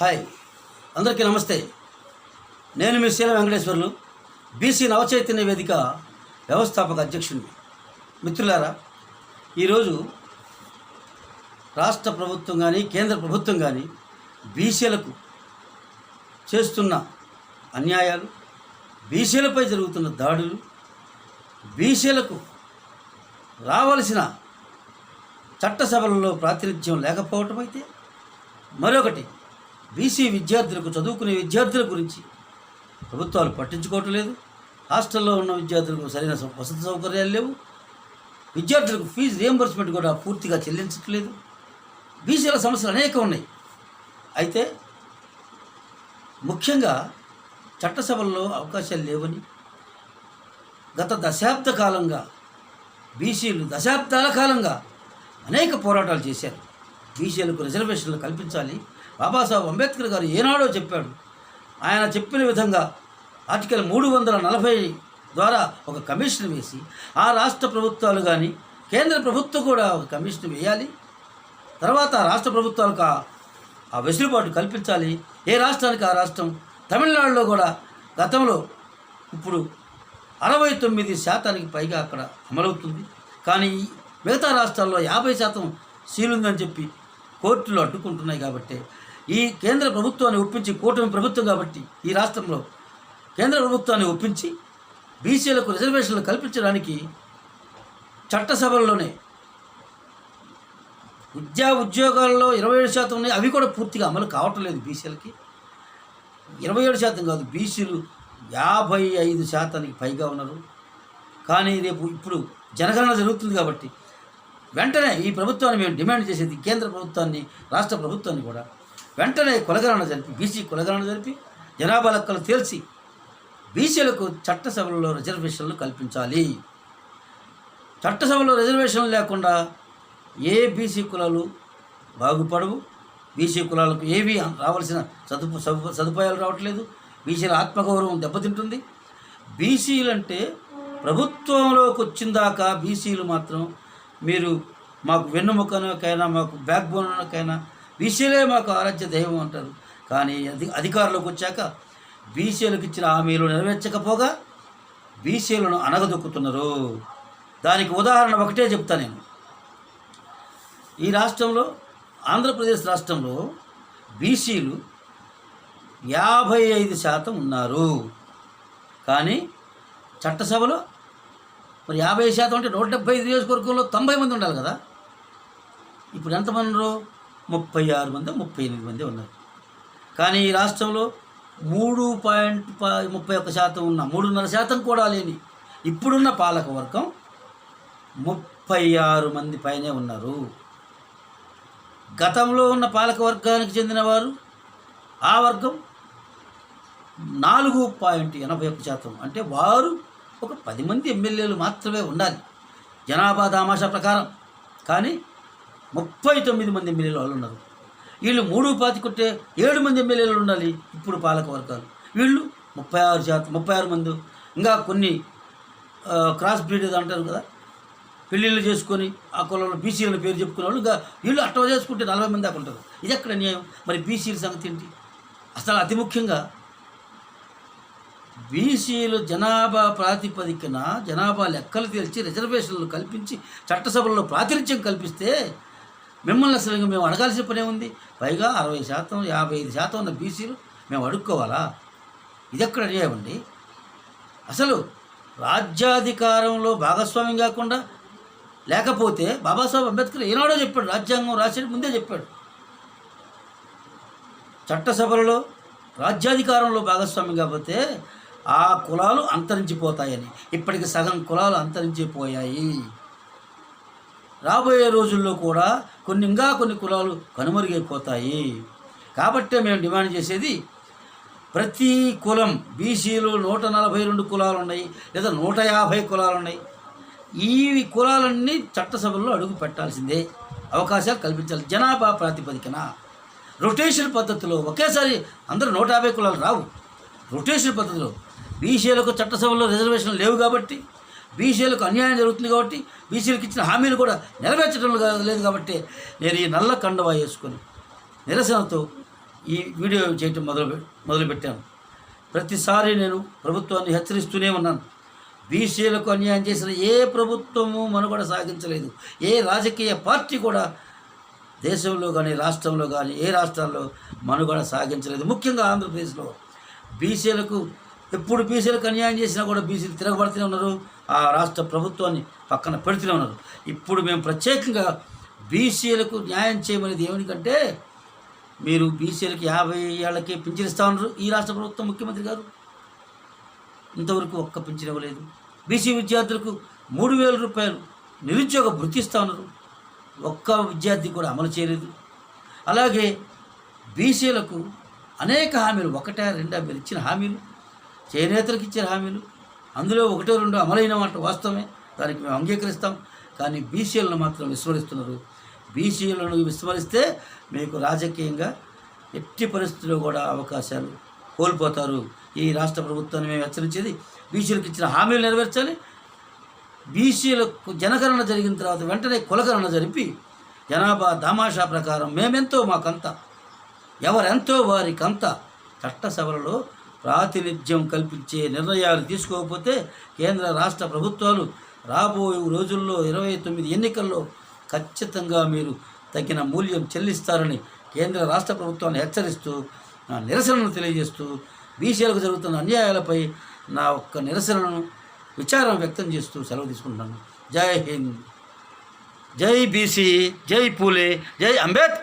Hi, అందరికీ నమస్తే. నేను మీ శీల వెంకటేశ్వర్లు, బీసీ నవచైతన్య వేదిక వ్యవస్థాపక అధ్యక్షుడిని. మిత్రులారా, ఈరోజు రాష్ట్ర ప్రభుత్వం కానీ కేంద్ర ప్రభుత్వం కానీ బీసీలకు చేస్తున్న అన్యాయాలు, బీసీలపై జరుగుతున్న దాడులు, బీసీలకు రావలసిన చట్టసభలలో ప్రాతినిధ్యం లేకపోవటం అయితే, మరొకటి బీసీ విద్యార్థులకు, చదువుకునే విద్యార్థుల గురించి ప్రభుత్వాలు పట్టించుకోవటం లేదు. హాస్టల్లో ఉన్న విద్యార్థులకు సరైన వసతి సౌకర్యాలు లేవు. విద్యార్థులకు ఫీజు రియంబర్స్మెంట్ కూడా పూర్తిగా చెల్లించట్లేదు. బీసీల సమస్యలు అనేకం ఉన్నాయి. అయితే ముఖ్యంగా చట్టసభల్లో అవకాశాలు లేవని గత దశాబ్ద కాలంగా బీసీలు దశాబ్దాల కాలంగా అనేక పోరాటాలు చేశారు. బీసీలకు రిజర్వేషన్లు కల్పించాలి. బాబాసాహెబ్ అంబేద్కర్ గారు ఏనాడో చెప్పాడు. ఆయన చెప్పిన విధంగా ఆర్టికల్ 340 ద్వారా ఒక కమిషన్ వేసి, ఆ రాష్ట్ర ప్రభుత్వాలు కానీ కేంద్ర ప్రభుత్వం కూడా ఒక కమిషన్ వేయాలి. తర్వాత రాష్ట్ర ప్రభుత్వాలకు ఆ వెసులుబాటు కల్పించాలి. ఏ రాష్ట్రానికి ఆ రాష్ట్రం. తమిళనాడులో కూడా గతంలో ఇప్పుడు 69% పైగా అక్కడ అమలవుతుంది. కానీ మిగతా రాష్ట్రాల్లో 50% సీలుందని చెప్పి కోర్టులు అడ్డుకుంటున్నాయి. కాబట్టి ఈ కేంద్ర ప్రభుత్వాన్ని ఒప్పించి, కూటమి ప్రభుత్వం కాబట్టి ఈ రాష్ట్రంలో కేంద్ర ప్రభుత్వాన్ని ఒప్పించి బీసీలకు రిజర్వేషన్లు కల్పించడానికి చట్టసభల్లోనే ఉద్యోగాల్లో 27% ఉన్నాయి. అవి కూడా పూర్తిగా అమలు కావటం లేదు. బీసీలకి 27% కాదు, బీసీలు 55% పైగా ఉన్నారు. కానీ ఇప్పుడు జనగణన జరుగుతుంది కాబట్టి వెంటనే ఈ ప్రభుత్వాన్ని మేము డిమాండ్ చేసేది, కేంద్ర ప్రభుత్వాన్ని, రాష్ట్ర ప్రభుత్వాన్ని కూడా వెంటనే కులగణన జరిపి, బీసీ కులగణన జరిపి జనాభా లెక్కలు తేల్చి బీసీలకు చట్టసభలలో రిజర్వేషన్లు కల్పించాలి. చట్టసభలో రిజర్వేషన్లు లేకుండా ఏ బీసీ కులాలు బాగుపడవు. బీసీ కులాలకు ఏవి రావాల్సిన సదుపాయాలు రావట్లేదు. బీసీల ఆత్మగౌరవం దెబ్బతింటుంది. బీసీలంటే ప్రభుత్వంలోకి వచ్చిందాకా బీసీలు మాత్రం మీరు మాకు వెన్నుముకనకైనా, మాకు బ్యాక్ బోన్కైనా బీసీలే మాకు ఆరాధ్య దైవం అంటారు. కానీ అధికారంలోకి వచ్చాక బీసీలకు ఇచ్చిన హామీలు నెరవేర్చకపోగా బీసీలను అనగదొక్కుతున్నారు. దానికి ఉదాహరణ ఒకటే చెప్తా నేను. ఈ రాష్ట్రంలో, ఆంధ్రప్రదేశ్ రాష్ట్రంలో బీసీలు 55% ఉన్నారు. కానీ చట్టసభలో మరి 50% అంటే 175 నియోజకవర్గంలో 90 మంది ఉండాలి కదా. ఇప్పుడు ఎంతమంది ఉన్నారు? 36 మంది, 38 మంది ఉన్నారు. కానీ ఈ రాష్ట్రంలో 3.31% ఉన్న, 3.5% కూడా లేని ఇప్పుడున్న పాలక వర్గం 36 మంది పైనే ఉన్నారు. గతంలో ఉన్న పాలక వర్గానికి చెందిన వారు, ఆ వర్గం 4.81%. అంటే వారు ఒక 10 మంది ఎమ్మెల్యేలు మాత్రమే ఉండాలి జనాభా దామాషా ప్రకారం. కానీ 39 మంది ఎమ్మెల్యేలు వాళ్ళు ఉన్నారు. వీళ్ళు 3 కొట్టే 7 మంది ఎమ్మెల్యేలు ఉండాలి ఇప్పుడు పాలక వర్గాలు. వీళ్ళు 36 మంది. ఇంకా కొన్ని క్రాస్ బ్రీడ్ అంటారు కదా, పెళ్ళిళ్ళు చేసుకొని ఆ కులంలో బీసీల పేరు చెప్పుకునే వాళ్ళు, ఇంకా వీళ్ళు అట్లా చేసుకుంటే 40 మంది దాకా ఉంటారు. ఇది ఎక్కడ న్యాయం? మరి బీసీల సంగతి ఏంటి? అసలు అతి ముఖ్యంగా బీసీలు జనాభా ప్రాతిపదికన జనాభా లెక్కలు తేల్చి రిజర్వేషన్లు కల్పించి చట్టసభల్లో ప్రాతినిధ్యం కల్పిస్తే మిమ్మల్ని అసలు మేము అడగాల్సిన పనే ఉంది. పైగా 60%, 55% ఉన్న బీసీలు మేము అడుక్కోవాలా? ఇదెక్కడ న్యాయమండి? అసలు రాజ్యాధికారంలో భాగస్వామ్యం కాకుండా లేకపోతే బాబాసాహెబ్ అంబేద్కర్ ఏనాడో చెప్పాడు, రాజ్యాంగం రాసేది ముందే చెప్పాడు, చట్టసభలలో రాజ్యాధికారంలో భాగస్వామ్యం కాకపోతే ఆ కులాలు అంతరించిపోతాయని. ఇప్పటికి సగం కులాలు అంతరించిపోయాయి. రాబోయే రోజుల్లో కూడా కొన్ని కులాలు కనుమరుగైపోతాయి. కాబట్టే మేము డిమాండ్ చేసేది, ప్రతి కులం, బీసీలు 142 కులాలు ఉన్నాయి, లేదా 150 కులాలు ఉన్నాయి. ఈ కులాలన్నీ చట్టసభల్లో అడుగు పెట్టాల్సిందే, అవకాశాలు కల్పించాలి. జనాభా ప్రాతిపదికన రొటేషన్ పద్ధతిలో ఒకేసారి అందరూ 150 కులాలు రావు. రొటేషన్ పద్ధతిలో బీసీలకు చట్టసభలో రిజర్వేషన్లు లేవు కాబట్టి, బీసీలకు అన్యాయం జరుగుతుంది కాబట్టి, బీసీలకు ఇచ్చిన హామీలు కూడా నెరవేర్చడం లేదు కాబట్టి నేను ఈ నల్ల కండువా వేసుకొని నిరసనతో ఈ వీడియో చేయటం మొదలుపెట్టాను. ప్రతిసారి నేను ప్రభుత్వాన్ని హెచ్చరిస్తూనే ఉన్నాను. బీసీలకు అన్యాయం చేసిన ఏ ప్రభుత్వము మనుగడ సాగించలేదు. ఏ రాజకీయ పార్టీ కూడా దేశంలో కానీ రాష్ట్రంలో కానీ ఏ రాష్ట్రాల్లో మనుగడ సాగించలేదు. ముఖ్యంగా ఆంధ్రప్రదేశ్లో బీసీలకు ఎప్పుడు బీసీలకు అన్యాయం చేసినా కూడా బీసీలు తిరగబడుతూనే ఉన్నారు. ఆ రాష్ట్ర ప్రభుత్వాన్ని పక్కన పెడుతూనే ఉన్నారు. ఇప్పుడు మేము ప్రత్యేకంగా బీసీలకు న్యాయం చేయమనేది ఏమిటంటే, మీరు బీసీలకు 50 ఏళ్ళకే పింఛన్ ఇస్తా ఉన్నారు ఈ రాష్ట్ర ప్రభుత్వం, ముఖ్యమంత్రి గారు ఇంతవరకు ఒక్క పింఛన్ ఇవ్వలేదు. బీసీ విద్యార్థులకు 3,000 రూపాయలు నిరుద్యోగ భృతి ఇస్తా ఉన్నారు, ఒక్క విద్యార్థి కూడా అమలు చేయలేదు. అలాగే బీసీలకు అనేక హామీలు, 1, 2 మీరు ఇచ్చిన హామీలు, చేనేతలకు ఇచ్చిన హామీలు, అందులో 1, 2 అమలైన మాట వాస్తవమే, దానికి మేము అంగీకరిస్తాం. కానీ బీసీలను మాత్రం విస్మరిస్తున్నారు. బీసీలను విస్మరిస్తే మీకు రాజకీయంగా ఎట్టి పరిస్థితుల్లో కూడా అవకాశాలు కోల్పోతారు. ఈ రాష్ట్ర ప్రభుత్వాన్ని మేము హెచ్చరించేది, బీసీలకు ఇచ్చిన హామీలు నెరవేర్చాలి. బీసీలకు జనగణన జరిగిన తర్వాత వెంటనే కులగణన జరిపి జనాభా దామాషా ప్రకారం మేమెంతో మాకంత, ఎవరెంతో వారికంత చట్టసభలలో ప్రాతినిధ్యం కల్పించే నిర్ణయాలు తీసుకోకపోతే కేంద్ర రాష్ట్ర ప్రభుత్వాలు రాబోయే రోజుల్లో 29 ఎన్నికల్లో ఖచ్చితంగా మీరు తగిన మూల్యం చెల్లిస్తారని కేంద్ర రాష్ట్ర ప్రభుత్వాన్ని హెచ్చరిస్తూ నా నిరసనను తెలియజేస్తూ బీసీలకు జరుగుతున్న అన్యాయాలపై నా ఒక్క నిరసనను విచారం వ్యక్తం చేస్తూ సెలవు తీసుకుంటున్నాను. జై హింద్, జై బీసీ, జై పూలే, జై అంబేద్కర్.